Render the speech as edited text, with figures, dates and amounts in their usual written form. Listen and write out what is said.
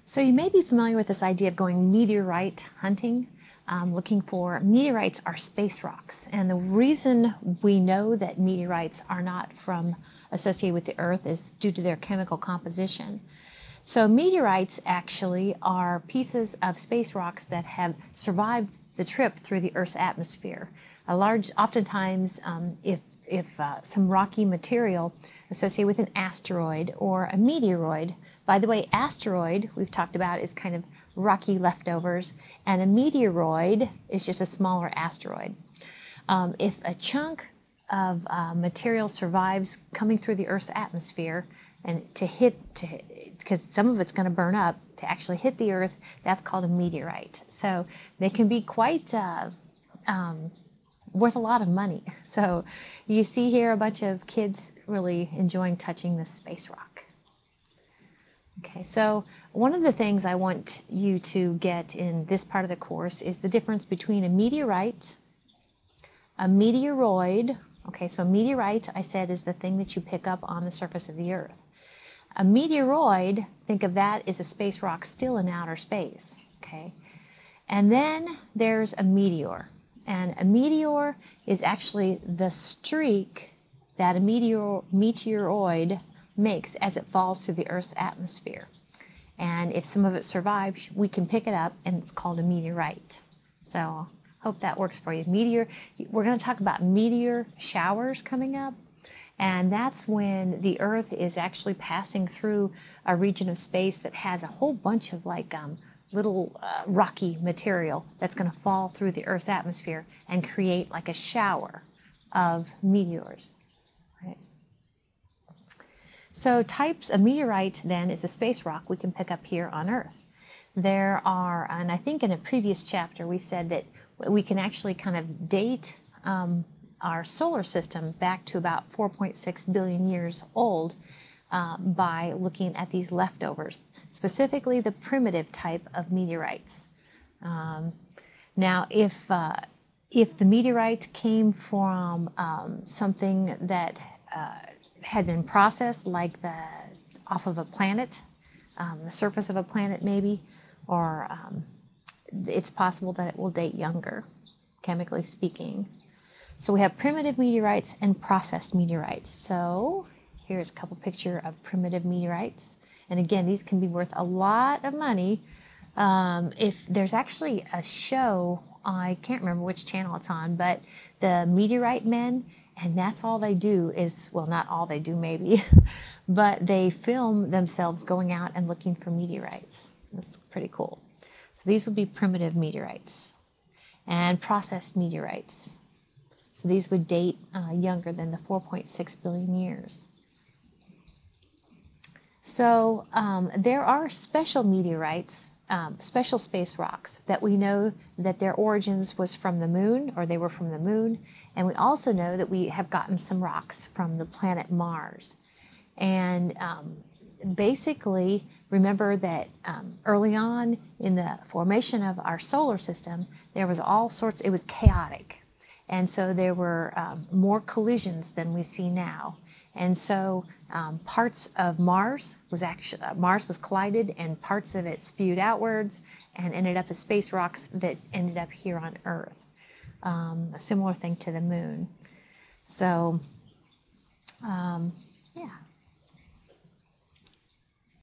So you may be familiar with this idea of going meteorite hunting, looking for meteorites are space rocks. And the reason we know that meteorites are not associated with the Earth is due to their chemical composition. So meteorites actually are pieces of space rocks that have survived the trip through the Earth's atmosphere. Oftentimes, if some rocky material associated with an asteroid or a meteoroid. By the way, asteroid, we've talked about, is kind of rocky leftovers, and a meteoroid is just a smaller asteroid. If a chunk of material survives coming through the Earth's atmosphere, and because some of it's going to burn up, to actually hit the Earth, that's called a meteorite. So they can be quite worth a lot of money. So you see here a bunch of kids really enjoying touching this space rock. Okay, so one of the things I want you to get in this part of the course is the difference between a meteorite, a meteoroid. Okay, so a meteorite, I said, is the thing that you pick up on the surface of the Earth. A meteoroid, think of that as a space rock still in outer space. Okay, and then there's a meteor. And a meteor is actually the streak that a meteoroid makes as it falls through the Earth's atmosphere. And if some of it survives, we can pick it up, and it's called a meteorite. So hope that works for you. We're going to talk about meteor showers coming up. And that's when the Earth is actually passing through a region of space that has a whole bunch of little rocky material that's going to fall through the Earth's atmosphere and create like a shower of meteors. Right? So a meteorite then is a space rock we can pick up here on Earth. There are, and I think in a previous chapter we said that we can actually kind of date our solar system back to about 4.6 billion years old by looking at these leftovers, specifically the primitive type of meteorites. Now, if the meteorite came from something that had been processed, like off of a planet, the surface of a planet maybe, or it's possible that it will date younger, chemically speaking. So we have primitive meteorites and processed meteorites. So here's a couple pictures of primitive meteorites. And again, these can be worth a lot of money. If there's actually a show, I can't remember which channel it's on, but the Meteorite Men, and that's all they do is, well, not all they do maybe, but they film themselves going out and looking for meteorites. That's pretty cool. So these would be primitive meteorites and processed meteorites. So these would date younger than the 4.6 billion years. So there are special meteorites, special space rocks that we know that their origins was from the moon, or they were from the moon. And we also know that we have gotten some rocks from the planet Mars. And basically, remember that early on in the formation of our solar system, there was all sorts, it was chaotic. And so there were more collisions than we see now. And so parts of Mars was collided, and parts of it spewed outwards and ended up as space rocks that ended up here on Earth. A similar thing to the moon. So, yeah.